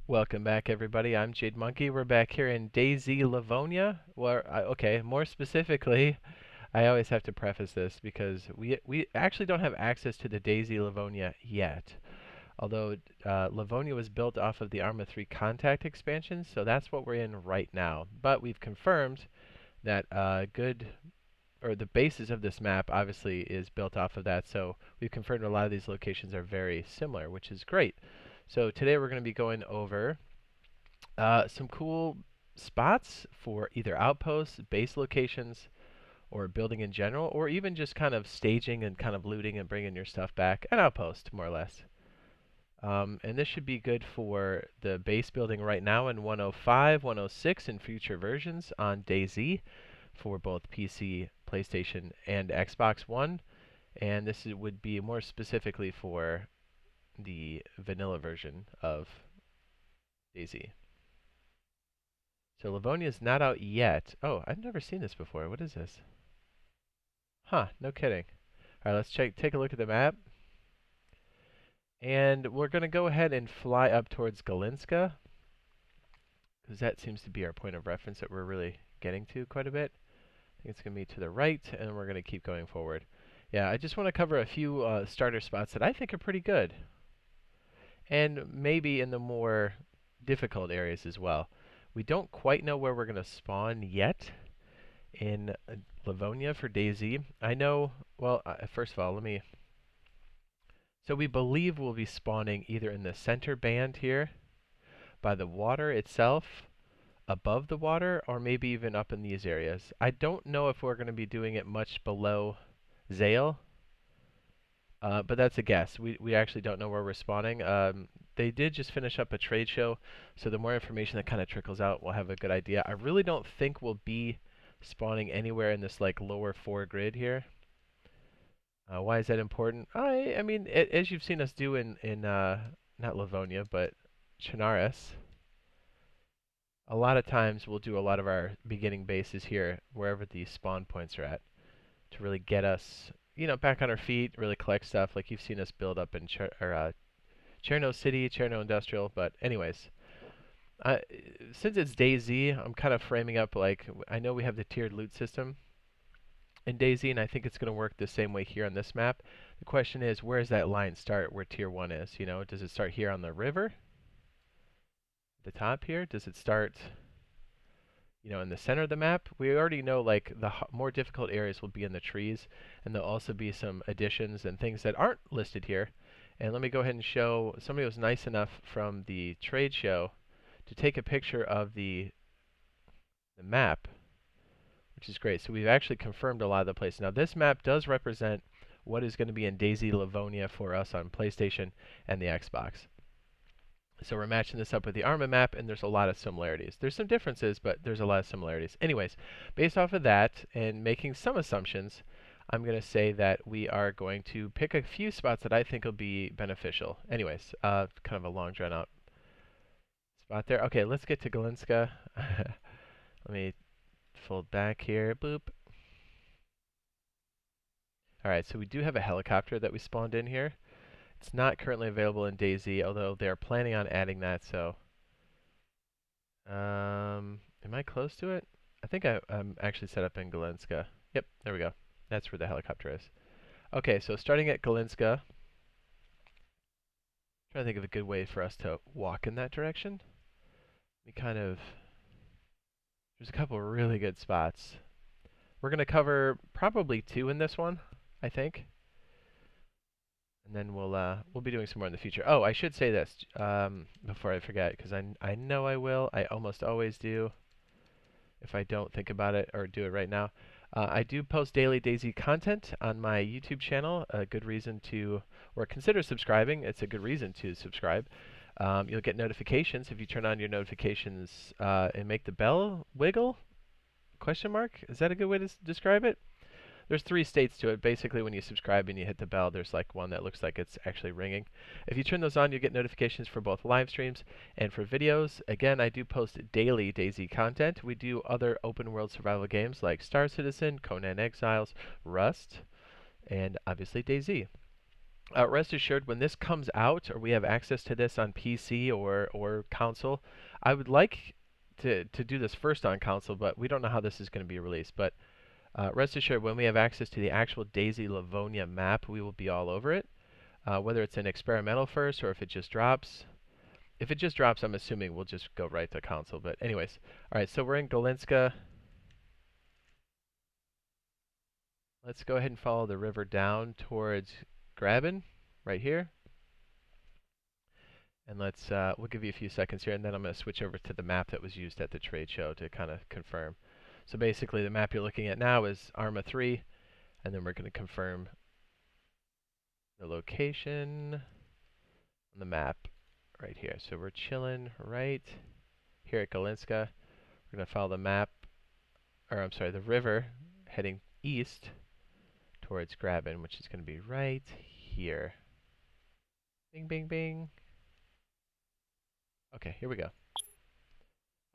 Welcome back, everybody. I'm Jade Monkey. We're back here in DayZ Livonia. Okay, more specifically, I always have to preface this because we actually don't have access to the DayZ Livonia yet. Although Livonia was built off of the Arma 3 Contact expansion, so that's what we're in right now. But we've confirmed that the basis of this map obviously is built off of that. So we've confirmed a lot of these locations are very similar, which is great. So today we're going to be going over some cool spots for either outposts, base locations, or building in general, or even just kind of staging and kind of looting and bringing your stuff back. An outpost, more or less. And this should be good for the base building right now in 105, 106, and future versions on DayZ for both PC, PlayStation, and Xbox One. And would be more specifically for the vanilla version of DayZ. So Livonia is not out yet. Oh, I've never seen this before. What is this? Huh, no kidding. All right, let's take a look at the map. And we're going to go ahead and fly up towards Galinska, because that seems to be our point of reference that we're really getting to quite a bit. I think it's going to be to the right, and we're going to keep going forward. Yeah, I just want to cover a few starter spots that I think are pretty good. And maybe in the more difficult areas as well. We don't quite know where we're going to spawn yet in Livonia for DayZ. I know, well, first of all, so we believe we'll be spawning either in the center band here, by the water itself, above the water, or maybe even up in these areas. I don't know if we're going to be doing it much below Zale, but that's a guess. We actually don't know where we're spawning. They did just finish up a trade show, so the more information that kind of trickles out, we'll have a good idea. I really don't think we'll be spawning anywhere in this like lower 4 grid here. Why is that important? I mean, as you've seen us do in not Livonia, but Chernarus, a lot of times we'll do a lot of our beginning bases here, wherever the spawn points are at, to really get us, back on our feet, really collect stuff like you've seen us build up in Cherno City, Cherno Industrial. But anyways, since it's DayZ, I'm kind of framing up like, I know we have the tiered loot system in DayZ, and I think it's going to work the same way here on this map. The question is, where does that line start where tier 1 is? Does it start here on the river? The top here? Does it start, in the center of the map? We already know like the more difficult areas will be in the trees, and there'll also be some additions and things that aren't listed here. And let me go ahead and show, somebody was nice enough from the trade show to take a picture of the map, which is great. So we've actually confirmed a lot of the places. Now this map does represent what is going to be in DayZ Livonia for us on PlayStation and the Xbox. So we're matching this up with the Arma map, and there's a lot of similarities. There's some differences, but there's a lot of similarities. Anyways, based off of that and making some assumptions, I'm going to say that we are going to pick a few spots that I think will be beneficial. Anyways, kind of a long drawn out spot there. Okay, let's get to Galinska. Let me fold back here. Boop. Alright, so we do have a helicopter that we spawned in here. It's not currently available in DayZ, although they're planning on adding that, so... am I close to it? I think I'm actually set up in Galinska. Yep, there we go. That's where the helicopter is. Okay, so starting at Galinska. Trying to think of a good way for us to walk in that direction. There's a couple of really good spots. We're going to cover probably 2 in this one, I think. And then we'll be doing some more in the future. Oh, I should say this before I forget, because I know I will. I almost always do if I don't think about it or do it right now. I do post daily DayZ content on my YouTube channel. A good reason to, or consider subscribing. It's a good reason to subscribe. You'll get notifications if you turn on your notifications and make the bell wiggle? Question mark? Is that a good way to describe it? There's 3 states to it. Basically, when you subscribe and you hit the bell, there's like one that looks like it's actually ringing. If you turn those on, you get notifications for both live streams and for videos. Again, I do post daily DayZ content. We do other open world survival games like Star Citizen, Conan Exiles, Rust, and obviously DayZ. Rest assured, when this comes out, or we have access to this on PC or console, I would like to do this first on console, but we don't know how this is going to be released. But rest assured, when we have access to the actual DayZ Livonia map, we will be all over it. Whether it's an experimental first or if it just drops. If it just drops, I'm assuming we'll just go right to console. But anyways, all right, so we're in Galinska. Let's go ahead and follow the river down towards Graben, right here. And we'll give you a few seconds here, and then I'm going to switch over to the map that was used at the trade show to kind of confirm. So basically, the map you're looking at now is Arma 3, and then we're going to confirm the location on the map right here. So we're chilling right here at Galinska. We're going to follow the map, or I'm sorry, the river, heading east towards Graben, which is going to be right here. Bing, bing, bing. Okay, here we go.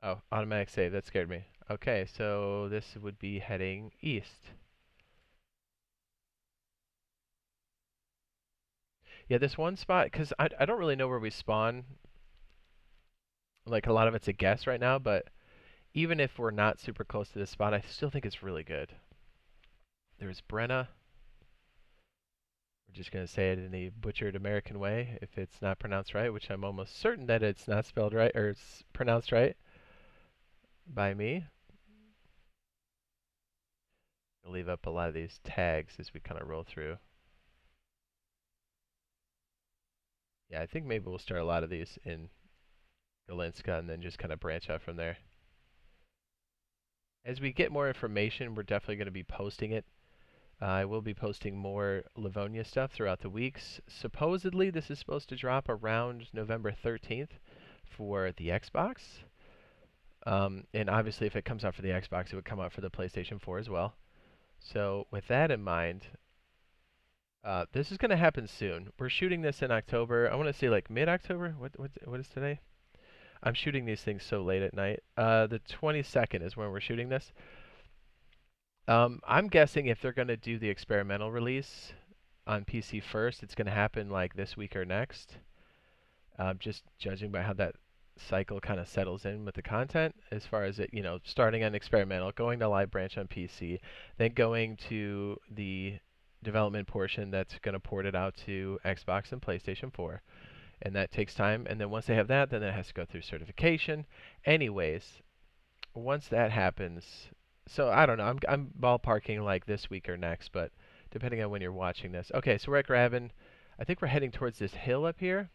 Oh, automatic save. That scared me. Okay, so this would be heading east. Yeah, this one spot, because I don't really know where we spawn. Like, a lot of it's a guess right now, but even if we're not super close to this spot, I still think it's really good. There's Brenna. We're just going to say it in the butchered American way if it's not pronounced right, which I'm almost certain that it's not spelled right, or it's pronounced right by me. I'll leave up a lot of these tags as we kind of roll through. Yeah, I think maybe we'll start a lot of these in Galinska and then just kind of branch out from there. As we get more information, we're definitely going to be posting it. I will be posting more Livonia stuff throughout the weeks. Supposedly, this is supposed to drop around November 13th for the Xbox. And obviously, if it comes out for the Xbox, it would come out for the PlayStation 4 as well. So with that in mind, this is going to happen soon. We're shooting this in October. I want to say like mid-October. What is today? I'm shooting these things so late at night. The 22nd is when we're shooting this. I'm guessing if they're going to do the experimental release on PC first, it's going to happen like this week or next. Just judging by how that cycle kind of settles in with the content, as far as it, starting on experimental, going to live branch on PC, then going to the development portion that's going to port it out to Xbox and PlayStation 4. And that takes time. And then once they have that, then it has to go through certification. Anyways, once that happens, so I don't know. I'm ballparking like this week or next, but depending on when you're watching this. Okay, so we're at Graben. I think we're heading towards this hill up here.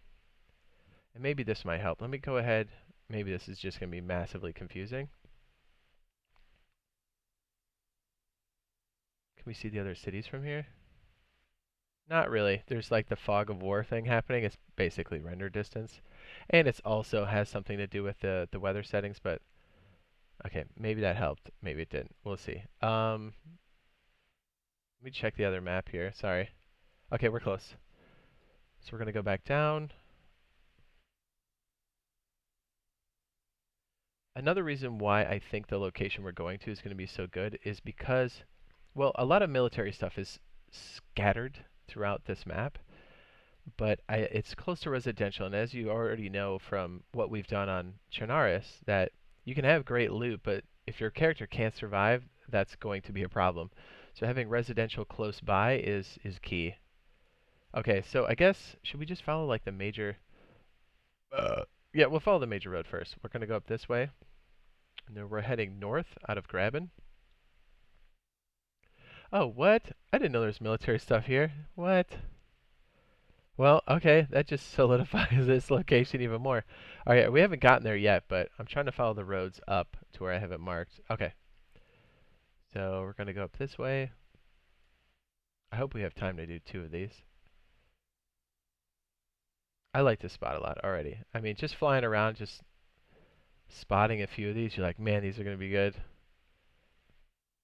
And maybe this might help. Let me go ahead. Maybe this is just going to be massively confusing. Can we see the other cities from here? Not really. There's like the fog of war thing happening. It's basically render distance. And it also has something to do with the weather settings, but okay, maybe that helped. Maybe it didn't. We'll see. Let me check the other map here. Sorry. Okay, we're close. So we're going to go back down. Another reason why I think the location we're going to is going to be so good is because, well, a lot of military stuff is scattered throughout this map, but it's close to residential. And as you already know from what we've done on Chernarus, that you can have great loot, but if your character can't survive, that's going to be a problem. So having residential close by is key. Okay, so I guess, should we just follow like the major... yeah, we'll follow the major road first. We're going to go up this way. And then we're heading north out of Graben. Oh, what? I didn't know there's military stuff here. What? Well, okay, that just solidifies this location even more. All right, we haven't gotten there yet, but I'm trying to follow the roads up to where I have it marked. Okay. So we're going to go up this way. I hope we have time to do 2 of these. I like this spot a lot already. I mean, just flying around, just spotting a few of these, you're like, man, these are going to be good.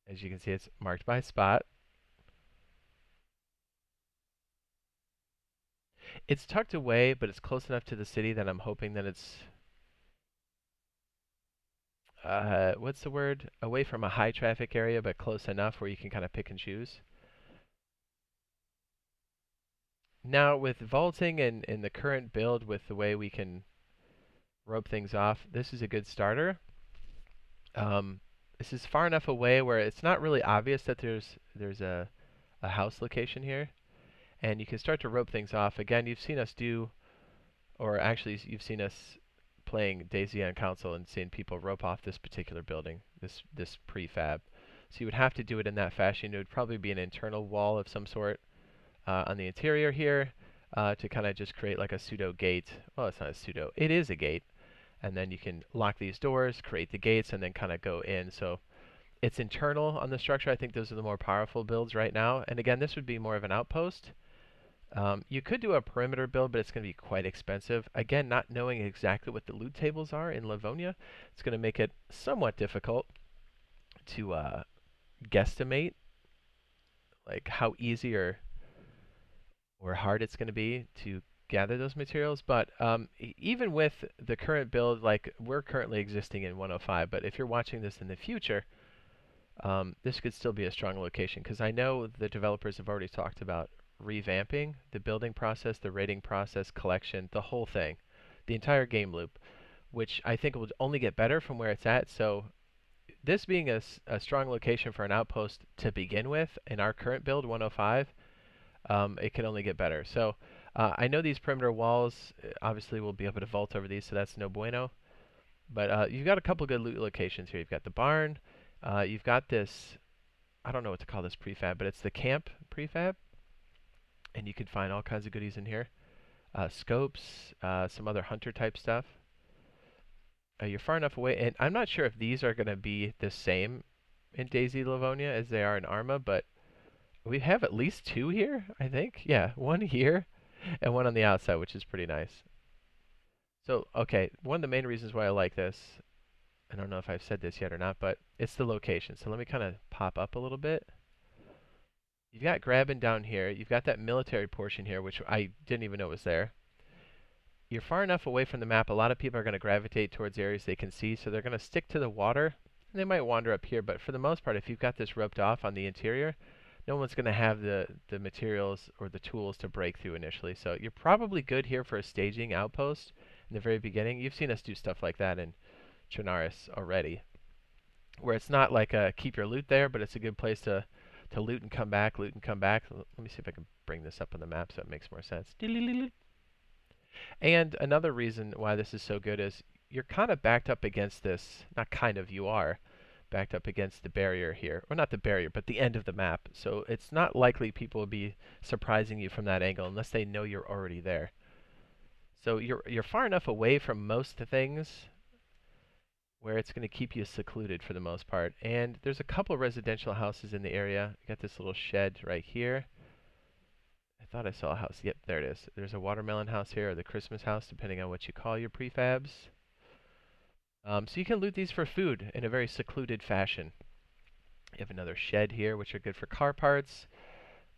As you can see, it's marked by spot. It's tucked away, but it's close enough to the city that I'm hoping that it's, what's the word? Away from a high traffic area, but close enough where you can kind of pick and choose. Now with vaulting and in the current build, with the way we can rope things off, this is a good starter. This is far enough away where it's not really obvious that there's a house location here, and you can start to rope things off. Again, you've seen us do, or actually you've seen us playing DayZ on console and seeing people rope off this particular building, this prefab. So you would have to do it in that fashion. It would probably be an internal wall of some sort on the interior here to kind of just create like a pseudo gate. Well, it's not a pseudo. It is a gate. And then you can lock these doors, create the gates, and then kind of go in. So it's internal on the structure. I think those are the more powerful builds right now. And again, this would be more of an outpost. You could do a perimeter build, but it's going to be quite expensive. Again, not knowing exactly what the loot tables are in Livonia, it's going to make it somewhat difficult to guesstimate like how easy or hard it's going to be to gather those materials. But even with the current build, like we're currently existing in 105, but if you're watching this in the future, this could still be a strong location, because I know the developers have already talked about revamping the building process, the raiding process, collection, the whole thing, the entire game loop, which I think will only get better from where it's at. So this being a strong location for an outpost to begin with in our current build, 105, it can only get better. So I know these perimeter walls, obviously we'll be able to vault over these, so that's no bueno. But you've got a couple good loot locations here. You've got the barn. You've got this, I don't know what to call this prefab, but it's the camp prefab. And you can find all kinds of goodies in here. Scopes, some other hunter type stuff. You're far enough away, and I'm not sure if these are going to be the same in DayZ Livonia as they are in Arma, but we have at least two here, I think. Yeah, one here and one on the outside, which is pretty nice. So, okay, one of the main reasons why I like this, I don't know if I've said this yet or not, but it's the location. So let me kind of pop up a little bit. You've got grabbing down here. You've got that military portion here, which I didn't even know was there. You're far enough away from the map, a lot of people are going to gravitate towards areas they can see, so they're going to stick to the water. They might wander up here, but for the most part, if you've got this roped off on the interior, no one's going to have the materials or the tools to break through initially. So you're probably good here for a staging outpost in the very beginning. You've seen us do stuff like that in Chernarus already, where it's not like a keep your loot there, but it's a good place to loot and come back, loot and come back. Let me see if I can bring this up on the map so it makes more sense. And another reason why this is so good is you're kind of backed up against this, not kind of, you are backed up against the barrier here. Or not the barrier, but the end of the map. So it's not likely people will be surprising you from that angle unless they know you're already there. So you're far enough away from most things where it's going to keep you secluded for the most part. And there's a couple residential houses in the area. You got this little shed right here. I thought I saw a house. Yep, there it is. There's a watermelon house here, or the Christmas house, depending on what you call your prefabs. So you can loot these for food in a very secluded fashion. You have another shed here, which are good for car parts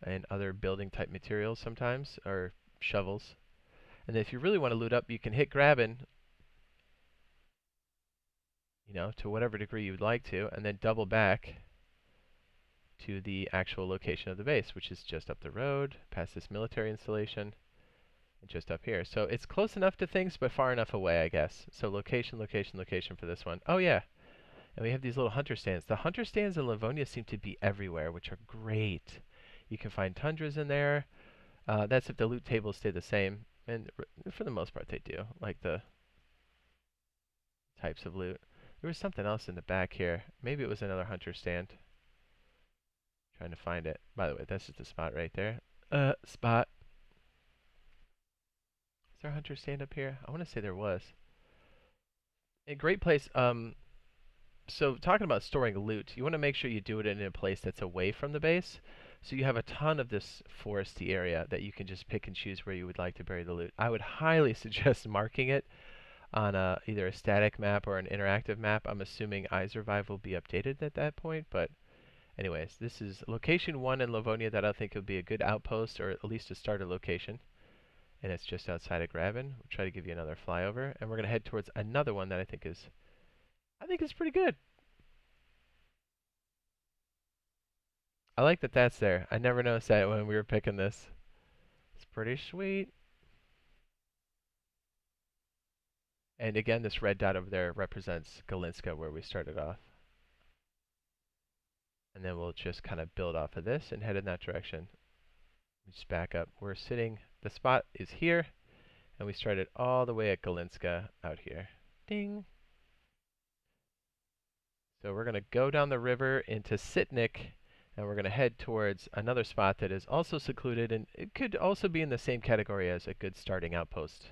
and other building type materials sometimes, or shovels. And if you really want to loot up, you can hit grabbing, to whatever degree you would like to, and then double back to the actual location of the base, which is just up the road, past this military installation, and just up here. So it's close enough to things, but far enough away, I guess. So location, location, location for this one. Oh, yeah. And we have these little hunter stands. The hunter stands in Livonia seem to be everywhere, which are great. You can find tundras in there. That's if the loot tables stay the same. And for the most part, they do. Like the types of loot. There was something else in the back here. Maybe it was another hunter stand. Trying to find it. By the way, that's just the spot right there. Spot. Is there a hunter stand up here? I want to say there was. A great place. So talking about storing loot, you want to make sure you do it in a place that's away from the base. So you have a ton of this foresty area that you can just pick and choose where you would like to bury the loot. I would highly suggest marking it on either a static map or an interactive map. I'm assuming iSurvive will be updated at that point, but anyways, this is location 1 in Livonia that I think would be a good outpost, or at least a starter location. And it's just outside of Graben. We'll try to give you another flyover. And we're going to head towards another one that I think is pretty good. I like that that's there. I never noticed that when we were picking this. It's pretty sweet. And again, this red dot over there represents Galinska, where we started off. And then we'll just kind of build off of this and head in that direction. Just back up. We're sitting, the spot is here, and we started all the way at Galinska out here. Ding! So we're going to go down the river into Sitnik, and we're going to head towards another spot that is also secluded, and it could also be in the same category as a good starting outpost.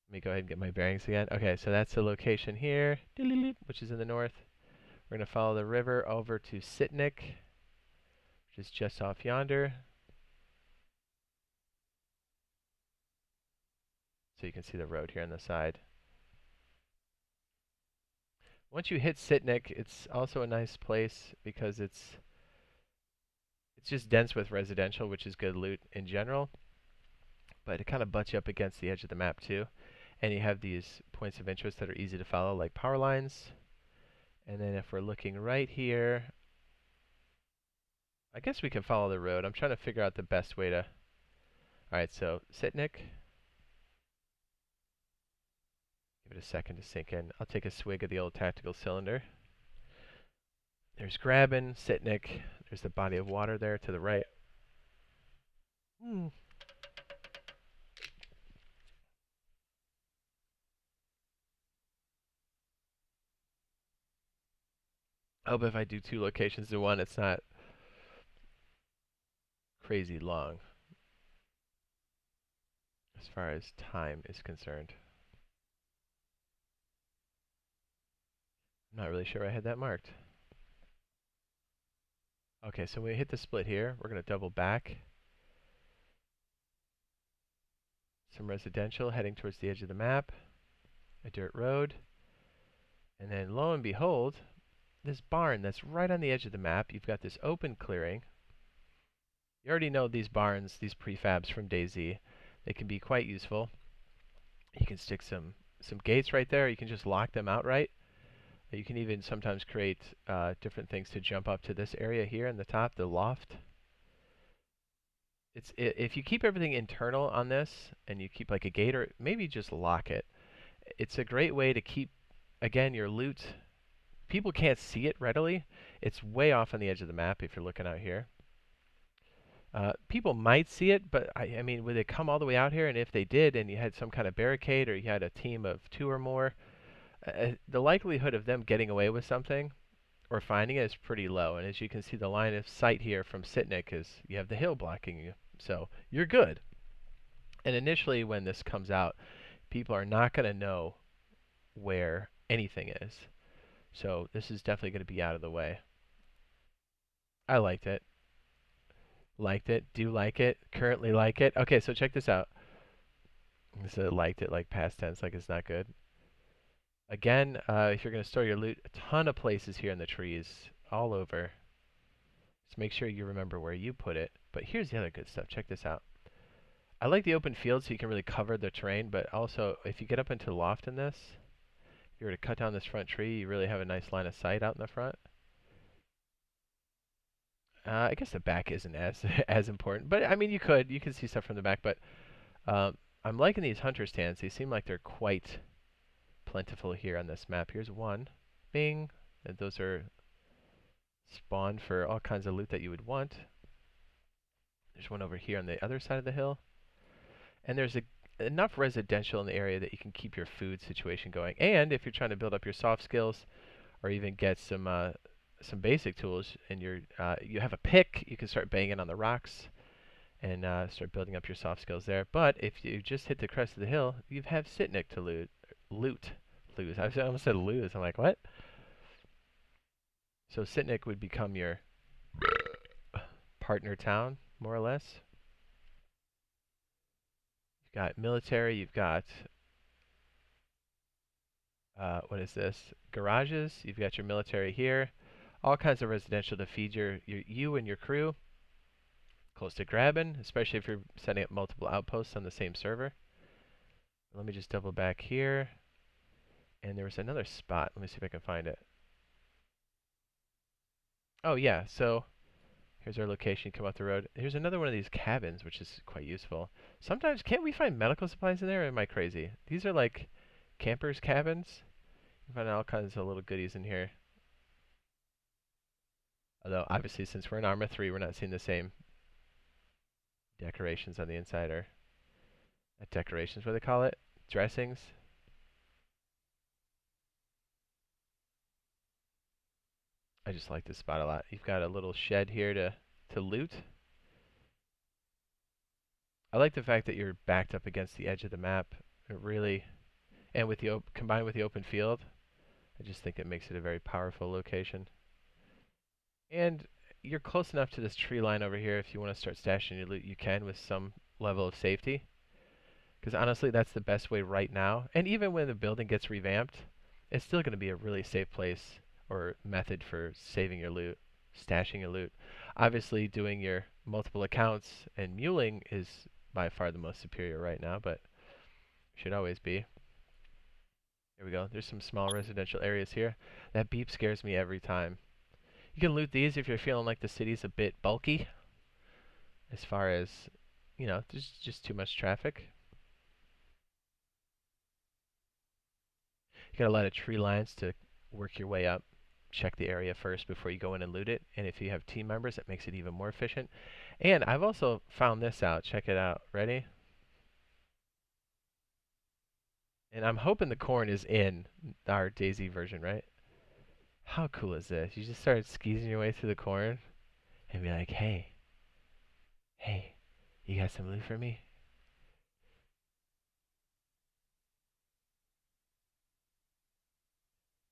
Let me go ahead and get my bearings again. Okay, so that's the location here, which is in the north. We're going to follow the river over to Sitnik, which is just off yonder. So you can see the road here on the side. Once you hit Sitnik, it's also a nice place because it's just dense with residential, which is good loot in general. But it kind of butts you up against the edge of the map too. And you have these points of interest that are easy to follow, like power lines. And then if we're looking right here, I guess we can follow the road. I'm trying to figure out the best way to... Alright, so Sitnik. Give it a second to sink in. I'll take a swig of the old tactical cylinder. There's Graben, Sitnik. There's the body of water there to the right. I hope if I do 2 locations in one, it's not crazy long as far as time is concerned. I'm not really sure I had that marked. Okay, so when we hit the split here, we're going to double back. Some residential heading towards the edge of the map. A dirt road. And then lo and behold, this barn that's right on the edge of the map. You've got this open clearing. You already know these barns, these prefabs from DayZ. They can be quite useful. You can stick some gates right there. You can just lock them outright. You can even sometimes create different things to jump up to this area here in the top, the loft. If you keep everything internal on this, and you keep like a gate, or maybe just lock it, it's a great way to keep, again, your loot. People can't see it readily. It's way off on the edge of the map if you're looking out here. People might see it, but I mean, would they come all the way out here? And if they did, and you had some kind of barricade, or you had a team of 2 or more, the likelihood of them getting away with something or finding it is pretty low. And as you can see, the line of sight here from Sitnik is you have the hill blocking you. So you're good. And initially when this comes out, people are not going to know where anything is. So this is definitely going to be out of the way. I liked it. Liked it. Do like it. Currently like it. Okay, so check this out. So liked it like past tense, like it's not good. Again, if you're going to store your loot, a ton of places here in the trees, all over. Just make sure you remember where you put it. But here's the other good stuff. Check this out. I like the open field so you can really cover the terrain, but also if you get up into the loft in this, if you were to cut down this front tree, you really have a nice line of sight out in the front. I guess the back isn't as important, but I mean you can see stuff from the back, but I'm liking these hunter stands. They seem like they're quite plentiful here on this map. Here's one. Bing. And those are spawned for all kinds of loot that you would want. There's one over here on the other side of the hill. And there's enough residential in the area that you can keep your food situation going. And if you're trying to build up your soft skills or even get some basic tools and you have a pick, you can start banging on the rocks and start building up your soft skills there. But if you just hit the crest of the hill, you have Sitnik to loot. I almost said lose. I'm like, what? So Sitnik would become your partner town, more or less. You've got military. You've got what is this? Garages. You've got your military here. All kinds of residential to feed you and your crew. Close to Graben, especially if you're setting up multiple outposts on the same server. Let me just double back here. And there was another spot. Let me see if I can find it. Oh yeah, so Here's our location. Come up the road. Here's another one of these cabins, which is quite useful. Sometimes, can't we find medical supplies in there, or am I crazy? These are like campers' cabins. You find all kinds of little goodies in here. Although, obviously, since we're in Arma 3, we're not seeing the same decorations on the inside, or decorations, what do they call it? Dressings. I just like this spot a lot. You've got a little shed here to loot. I like the fact that you're backed up against the edge of the map. It really, and with the combined with the open field, I just think it makes it a very powerful location. And you're close enough to this tree line over here. If you want to start stashing your loot, you can with some level of safety. Because honestly, that's the best way right now. And even when the building gets revamped, it's still going to be a really safe place or method for saving your loot, stashing your loot. Obviously, doing your multiple accounts and muling is by far the most superior right now, but should always be. Here we go. There's some small residential areas here. That beep scares me every time. You can loot these if you're feeling like the city's a bit bulky. As far as, you know, there's just too much traffic. You got a lot of tree lines to work your way up. Check the area first before you go in and loot it. And if you have team members, it makes it even more efficient. And I've also found this out. Check it out. Ready? And I'm hoping the corn is in our DayZ version, right? How cool is this? You just start skeezing your way through the corn and be like, hey, you got some loot for me?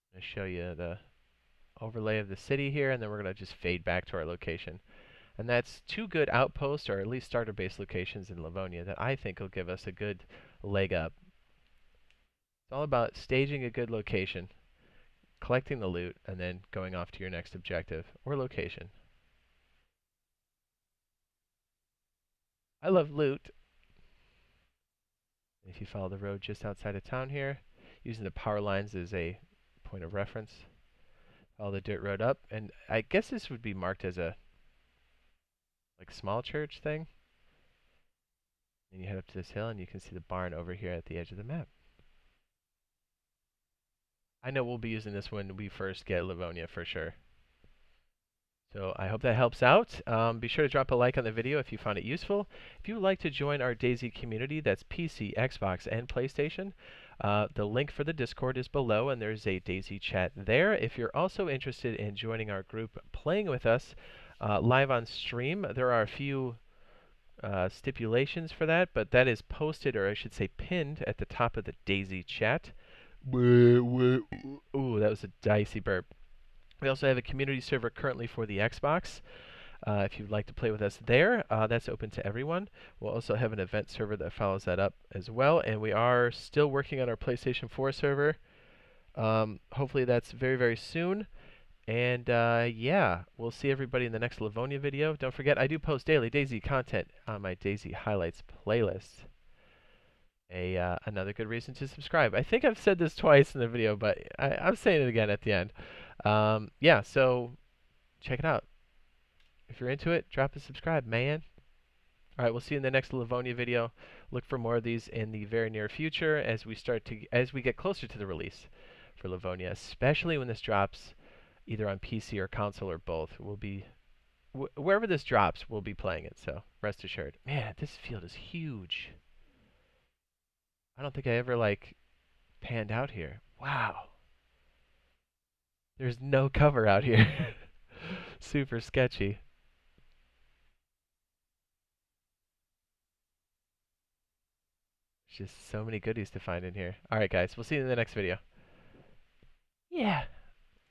I'm going to show you the overlay of the city here, and then we're going to just fade back to our location. And that's two good outposts, or at least starter base locations in Livonia that I think will give us a good leg up. It's all about staging a good location, collecting the loot, and then going off to your next objective or location. I love loot. If you follow the road just outside of town here, using the power lines as a point of reference, follow the dirt road up, and I guess this would be marked as a like small church thing. And you head up to this hill and you can see the barn over here at the edge of the map. I know we'll be using this when we first get Livonia for sure. So I hope that helps out. Be sure to drop a like on the video if you found it useful. If you would like to join our DayZ community, that's PC, Xbox, and PlayStation, the link for the Discord is below, and there's a DayZ chat there. If you're also interested in joining our group playing with us live on stream, there are a few stipulations for that, but that is posted, or I should say pinned, at the top of the DayZ chat. Ooh, that was a dicey burp. We also have a community server currently for the Xbox. If you'd like to play with us there, that's open to everyone. We'll also have an event server that follows that up as well, and we are still working on our PlayStation 4 server. Hopefully that's very, very soon. And yeah, we'll see everybody in the next Livonia video. Don't forget, I do post daily DayZ content on my DayZ Highlights playlist. Another good reason to subscribe. I think I've said this twice in the video, but I'm saying it again at the end. Yeah, so check it out. If you're into it, drop a subscribe, man. All right, we'll see you in the next Livonia video. Look for more of these in the very near future as we get closer to the release for Livonia, especially when this drops either on PC or console or both. We'll be wherever this drops, we'll be playing it. So rest assured. Man, this field is huge. I don't think I ever like panned out here. Wow. There's no cover out here. Super sketchy. There's just so many goodies to find in here. Alright guys, we'll see you in the next video. Yeah.